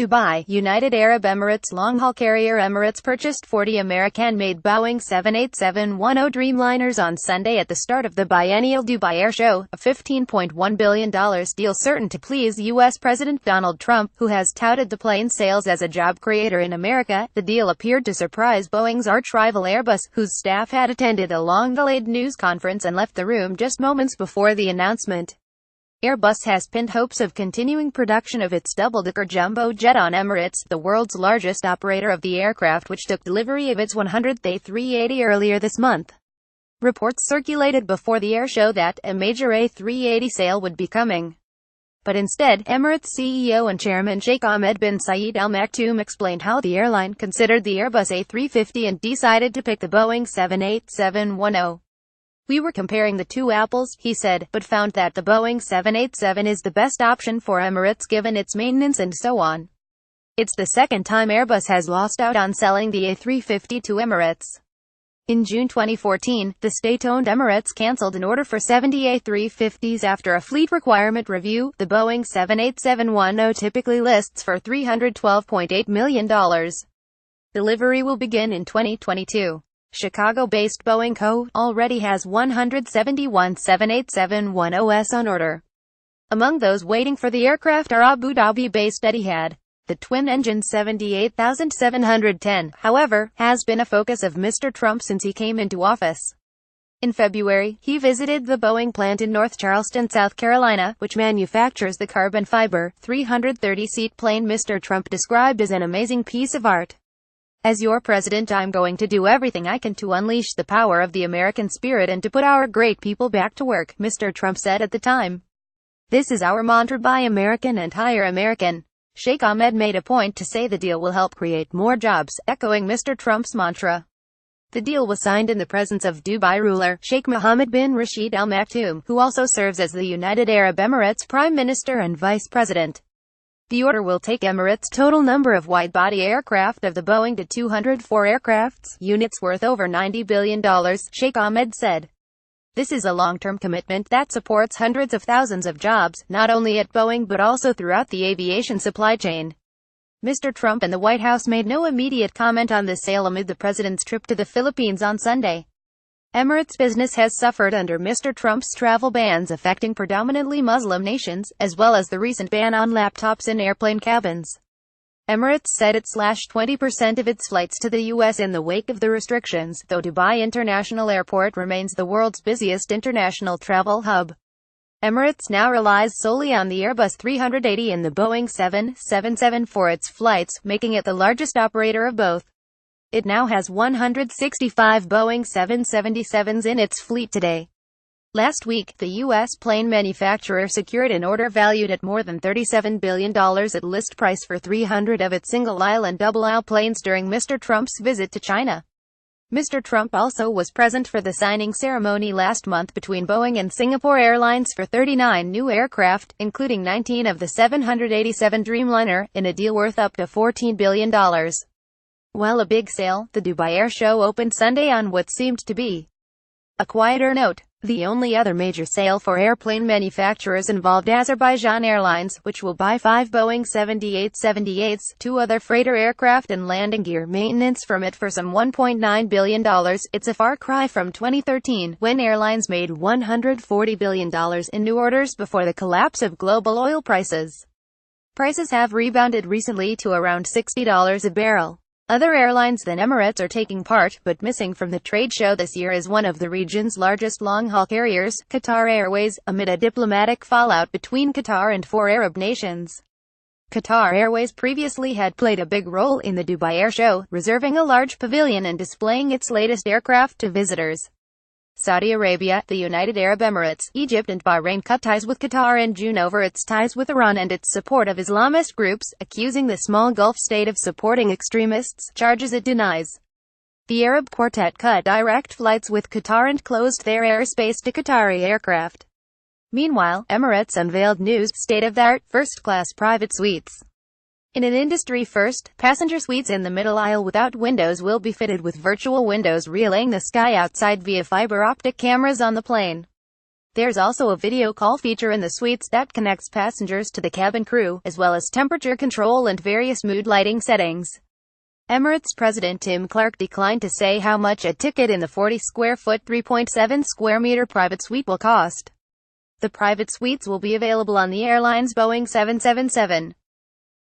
Dubai, United Arab Emirates long-haul carrier Emirates purchased 40 American-made Boeing 787-10 Dreamliners on Sunday at the start of the biennial Dubai Air Show, a $15.1 billion deal certain to please U.S. President Donald Trump, who has touted the plane's sales as a job creator in America. The deal appeared to surprise Boeing's arch-rival Airbus, whose staff had attended a long-delayed news conference and left the room just moments before the announcement. Airbus has pinned hopes of continuing production of its double-decker jumbo jet on Emirates, the world's largest operator of the aircraft, which took delivery of its 100th A380 earlier this month. Reports circulated before the air show that a major A380 sale would be coming. But instead, Emirates CEO and chairman Sheikh Ahmed bin Zayed Al Maktoum explained how the airline considered the Airbus A350 and decided to pick the Boeing 787-10. "We were comparing the two apples," he said, "but found that the Boeing 787 is the best option for Emirates given its maintenance and so on. It's the second time Airbus has lost out on selling the A350 to Emirates. In June 2014, the state-owned Emirates cancelled an order for 70 A350s after a fleet requirement review. The Boeing 787-10 typically lists for $312.8 million. Delivery will begin in 2022. Chicago-based Boeing Co. already has 171 787-10s on order. Among those waiting for the aircraft are Abu Dhabi-based Etihad. The twin-engine 78,710, however, has been a focus of Mr. Trump since he came into office. In February, he visited the Boeing plant in North Charleston, South Carolina, which manufactures the carbon fiber, 330-seat plane Mr. Trump described as an amazing piece of art. "As your president, I'm going to do everything I can to unleash the power of the American spirit and to put our great people back to work," Mr. Trump said at the time. "This is our mantra: buy American and hire American." Sheikh Ahmed made a point to say the deal will help create more jobs, echoing Mr. Trump's mantra. The deal was signed in the presence of Dubai ruler, Sheikh Mohammed bin Rashid Al Maktoum, who also serves as the United Arab Emirates Prime Minister and Vice President. The order will take Emirates' total number of wide-body aircraft of the Boeing to 204 aircraft units worth over $90 billion, Sheikh Ahmed said. "This is a long-term commitment that supports hundreds of thousands of jobs, not only at Boeing but also throughout the aviation supply chain." Mr. Trump and the White House made no immediate comment on this sale amid the president's trip to the Philippines on Sunday. Emirates business has suffered under Mr. Trump's travel bans affecting predominantly Muslim nations, as well as the recent ban on laptops in airplane cabins. Emirates said it slashed 20% of its flights to the U.S. in the wake of the restrictions, though Dubai International Airport remains the world's busiest international travel hub. Emirates now relies solely on the Airbus 380 and the Boeing 777 for its flights, making it the largest operator of both. It now has 165 Boeing 777s in its fleet today. Last week, the U.S. plane manufacturer secured an order valued at more than $37 billion at list price for 300 of its single-aisle and double-aisle planes during Mr. Trump's visit to China. Mr. Trump also was present for the signing ceremony last month between Boeing and Singapore Airlines for 39 new aircraft, including 19 of the 787 Dreamliner, in a deal worth up to $14 billion. While a big sale, the Dubai Air Show opened Sunday on what seemed to be a quieter note. The only other major sale for airplane manufacturers involved Azerbaijan Airlines, which will buy 5 Boeing 78-78s, 2 other freighter aircraft and landing gear maintenance from it for some $1.9 billion. It's a far cry from 2013, when airlines made $140 billion in new orders before the collapse of global oil prices. Prices have rebounded recently to around $60 a barrel. Other airlines than Emirates are taking part, but missing from the trade show this year is one of the region's largest long-haul carriers, Qatar Airways, amid a diplomatic fallout between Qatar and 4 Arab nations. Qatar Airways previously had played a big role in the Dubai Air Show, reserving a large pavilion and displaying its latest aircraft to visitors. Saudi Arabia, the United Arab Emirates, Egypt and Bahrain cut ties with Qatar in June over its ties with Iran and its support of Islamist groups, accusing the small Gulf state of supporting extremists, charges it denies. The Arab Quartet cut direct flights with Qatar and closed their airspace to Qatari aircraft. Meanwhile, Emirates unveiled new, state-of-the-art, first-class private suites. In an industry first, passenger suites in the middle aisle without windows will be fitted with virtual windows relaying the sky outside via fiber optic cameras on the plane. There's also a video call feature in the suites that connects passengers to the cabin crew, as well as temperature control and various mood lighting settings. Emirates President Tim Clark declined to say how much a ticket in the 40-square-foot 3.7-square-meter private suite will cost. The private suites will be available on the airline's Boeing 777